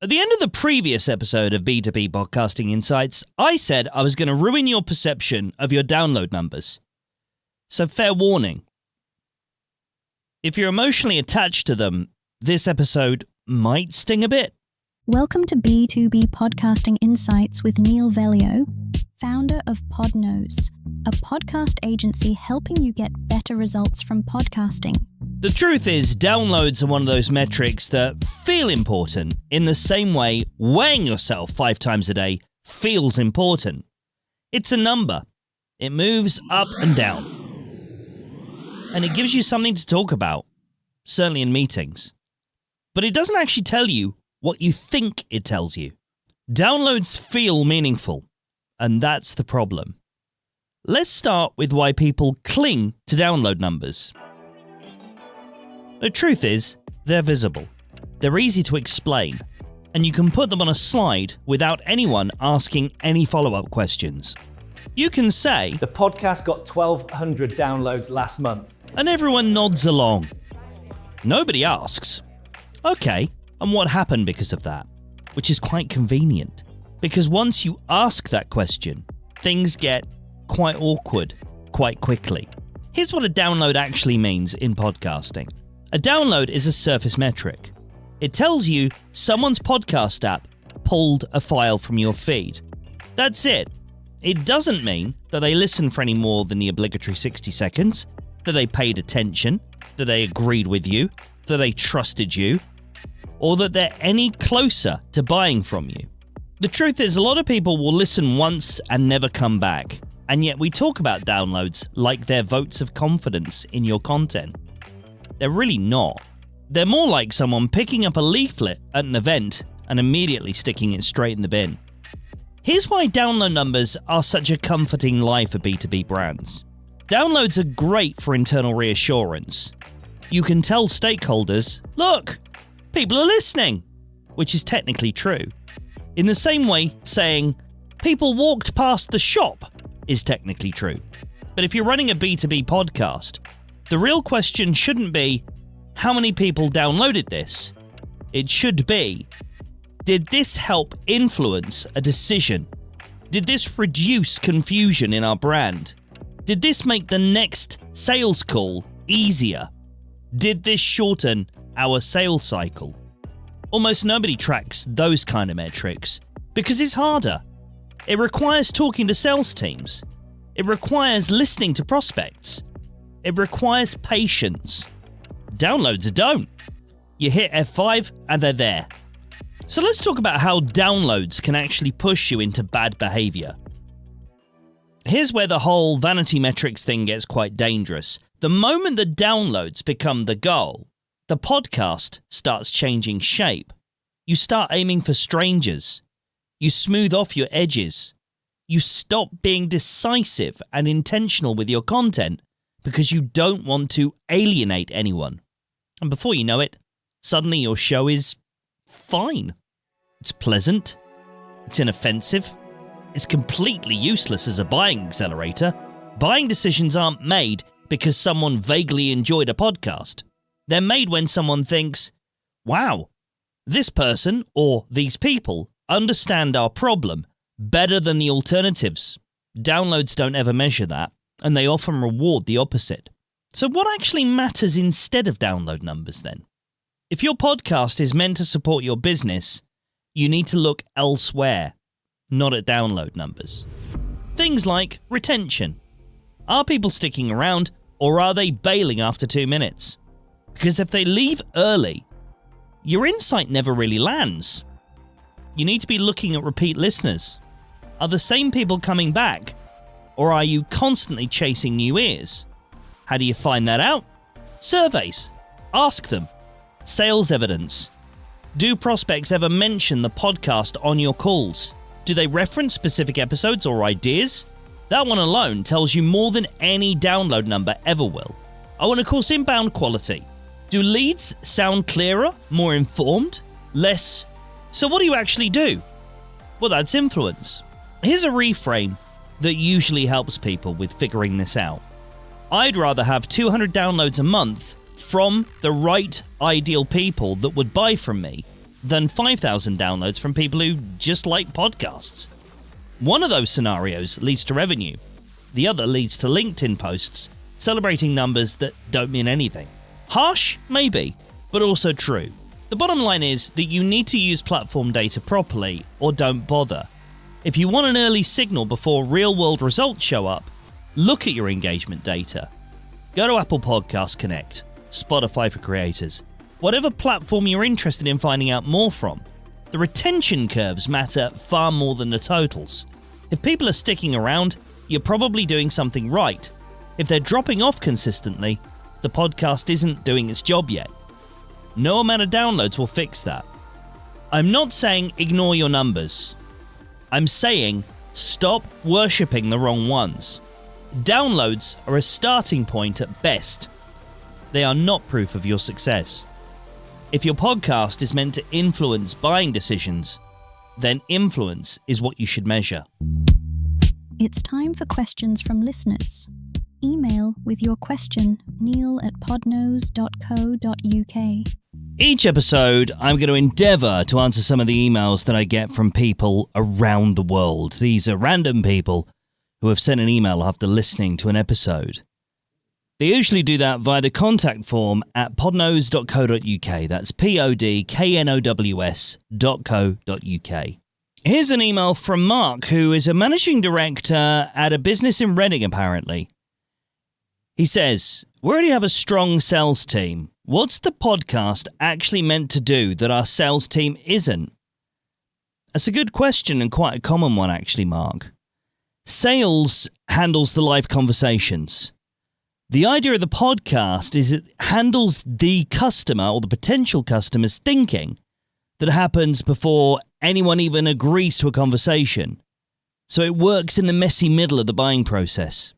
At the end of the previous episode of B2B Podcasting Insights, I said I was going to ruin your perception of your download numbers. So fair warning. If you're emotionally attached to them, this episode might sting a bit. Welcome to B2B Podcasting Insights with Neil Velio, founder of Podnose, a podcast agency helping you get better results from podcasting. The truth is, downloads are one of those metrics that feel important in the same way weighing yourself 5 times a day feels important. It's a number. It moves up and down. And it gives you something to talk about, certainly in meetings. But it doesn't actually tell you what you think it tells you. Downloads feel meaningful, and that's the problem. Let's start with why people cling to download numbers. The truth is, they're visible. They're easy to explain, and you can put them on a slide without anyone asking any follow-up questions. You can say, "The podcast got 1,200 downloads last month." And everyone nods along. Nobody asks, "Okay, and what happened because of that?" Which is quite convenient, because once you ask that question, things get quite awkward quite quickly. Here's what a download actually means in podcasting. A download is a surface metric. It tells you someone's podcast app pulled a file from your feed. That's it. It doesn't mean that they listened for any more than the obligatory 60 seconds, that they paid attention, that they agreed with you, that they trusted you, or that they're any closer to buying from you. The truth is, a lot of people will listen once and never come back, and yet we talk about downloads like they're votes of confidence in your content. They're really not. They're more like someone picking up a leaflet at an event and immediately sticking it straight in the bin. Here's why download numbers are such a comforting lie for B2B brands. Downloads are great for internal reassurance. You can tell stakeholders, "Look, people are listening," which is technically true. In the same way, saying, "People walked past the shop," is technically true. But if you're running a B2B podcast, the real question shouldn't be, how many people downloaded this? It should be, did this help influence a decision? Did this reduce confusion in our brand? Did this make the next sales call easier? Did this shorten our sales cycle? Almost nobody tracks those kind of metrics because it's harder. It requires talking to sales teams. It requires listening to prospects. It requires patience. Downloads don't. You hit F5 and they're there. So let's talk about how downloads can actually push you into bad behaviour. Here's where the whole vanity metrics thing gets quite dangerous. The moment that downloads become the goal, the podcast starts changing shape. You start aiming for strangers. You smooth off your edges. You stop being decisive and intentional with your content because you don't want to alienate anyone. And before you know it, suddenly your show is fine. It's pleasant. It's inoffensive. It's completely useless as a buying accelerator. Buying decisions aren't made because someone vaguely enjoyed a podcast. They're made when someone thinks, "Wow, this person or these people understand our problem better than the alternatives." Downloads don't ever measure that, and they often reward the opposite. So what actually matters instead of download numbers then? If your podcast is meant to support your business, you need to look elsewhere, not at download numbers. Things like retention. Are people sticking around, or are they bailing after 2 minutes? Because if they leave early, your insight never really lands. You need to be looking at repeat listeners. Are the same people coming back? Or are you constantly chasing new ears? How do you find that out? Surveys. Ask them. Sales evidence. Do prospects ever mention the podcast on your calls? Do they reference specific episodes or ideas? That one alone tells you more than any download number ever will. Oh, and of course, inbound quality. Do leads sound clearer, more informed, less? So what do you actually do? Well, that's influence. Here's a reframe that usually helps people with figuring this out. I'd rather have 200 downloads a month from the right ideal people that would buy from me than 5,000 downloads from people who just like podcasts. One of those scenarios leads to revenue. The other leads to LinkedIn posts celebrating numbers that don't mean anything. Harsh? Maybe, but also true. The bottom line is that you need to use platform data properly or don't bother. If you want an early signal before real-world results show up, look at your engagement data. Go to Apple Podcasts Connect, Spotify for creators, whatever platform you're interested in finding out more from. The retention curves matter far more than the totals. If people are sticking around, you're probably doing something right. If they're dropping off consistently, the podcast isn't doing its job yet. No amount of downloads will fix that. I'm not saying ignore your numbers. I'm saying stop worshipping the wrong ones. Downloads are a starting point at best. They are not proof of your success. If your podcast is meant to influence buying decisions, then influence is what you should measure. It's time for questions from listeners. Email with your question, neil@podnose.co.uk. Each episode, I'm going to endeavour to answer some of the emails that I get from people around the world. These are random people who have sent an email after listening to an episode. They usually do that via the contact form at podnose.co.uk. That's podknows.co.uk. Here's an email from Mark, who is a managing director at a business in Reading, apparently. He says, "We already have a strong sales team. What's the podcast actually meant to do that our sales team isn't?" That's a good question and quite a common one, actually, Mark. Sales handles the live conversations. The idea of the podcast is it handles the customer or the potential customer's thinking that happens before anyone even agrees to a conversation. So it works in the messy middle of the buying process.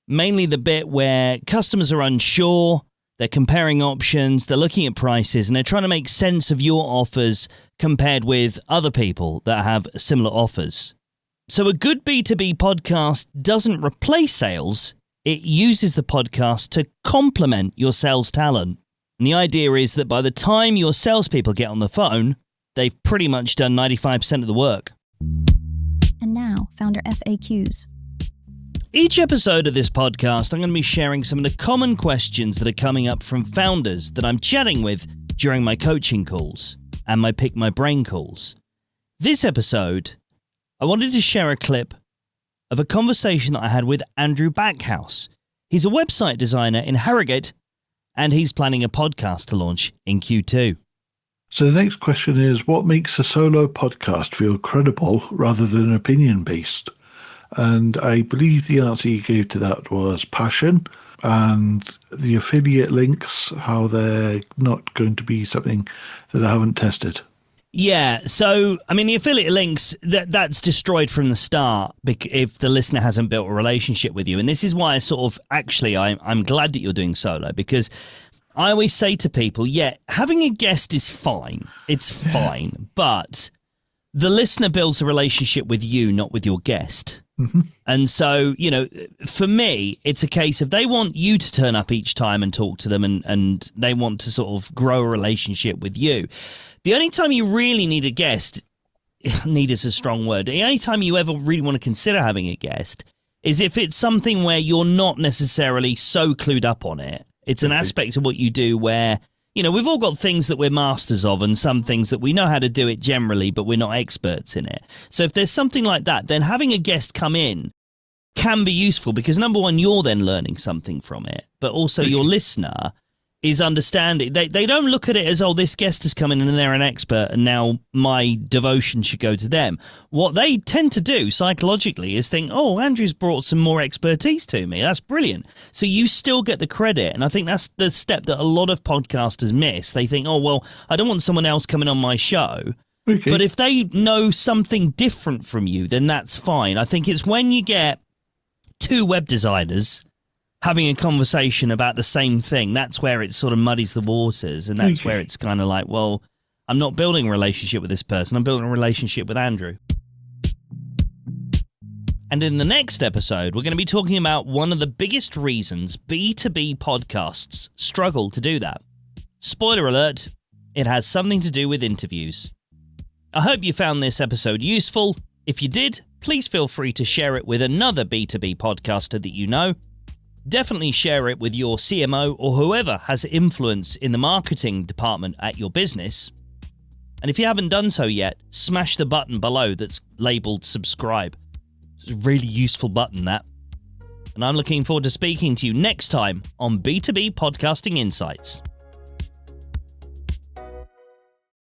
Mainly the bit where customers are unsure, they're comparing options, they're looking at prices, and they're trying to make sense of your offers compared with other people that have similar offers. So a good B2B podcast doesn't replace sales, it uses the podcast to complement your sales talent. And the idea is that by the time your salespeople get on the phone, they've pretty much done 95% of the work. And now, Founder FAQs. Each episode of this podcast, I'm going to be sharing some of the common questions that are coming up from founders that I'm chatting with during my coaching calls and my Pick My Brain calls. This episode, I wanted to share a clip of a conversation that I had with Andrew Backhouse. He's a website designer in Harrogate, and he's planning a podcast to launch in Q2. So the next question is, what makes a solo podcast feel credible rather than opinion-based? And I believe the answer you gave to that was passion, and the affiliate links, how they're not going to be something that I haven't tested. Yeah, so, I mean, the affiliate links, that's destroyed from the start if the listener hasn't built a relationship with you. And this is why I'm glad that you're doing solo, because I always say to people, yeah, having a guest is fine. It's fine. But the listener builds a relationship with you, not with your guest. Mm-hmm. And so, for me, it's a case of they want you to turn up each time and talk to them, and they want to sort of grow a relationship with you. The only time you really need a guest, need is a strong word, the only time you ever really want to consider having a guest is if it's something where you're not necessarily so clued up on it. It's an aspect of what you do where, we've all got things that we're masters of and some things that we know how to do it generally, but we're not experts in it. So if there's something like that, then having a guest come in can be useful because, number one, you're then learning something from it, but also your listener is understanding. They don't look at it as, oh, this guest has come in and they're an expert and now my devotion should go to them. What they tend to do psychologically is think, oh, Andrew's brought some more expertise to me. That's brilliant. So you still get the credit. And I think that's the step that a lot of podcasters miss. They think, oh, well, I don't want someone else coming on my show. Okay. But if they know something different from you, then that's fine. I think it's when you get two web designers having a conversation about the same thing, that's where it sort of muddies the waters, and that's where it's kind of like, well, I'm not building a relationship with this person, I'm building a relationship with Andrew. And in the next episode, we're going to be talking about one of the biggest reasons B2B podcasts struggle to do that. Spoiler alert, It has something to do with interviews. I hope you found this episode useful. If you did, please feel free to share it with another B2B podcaster that you know. Definitely share it with your CMO or whoever has influence in the marketing department at your business. And if you haven't done so yet, smash the button below that's labeled subscribe. It's a really useful button, that. And I'm looking forward to speaking to you next time on B2B Podcasting Insights.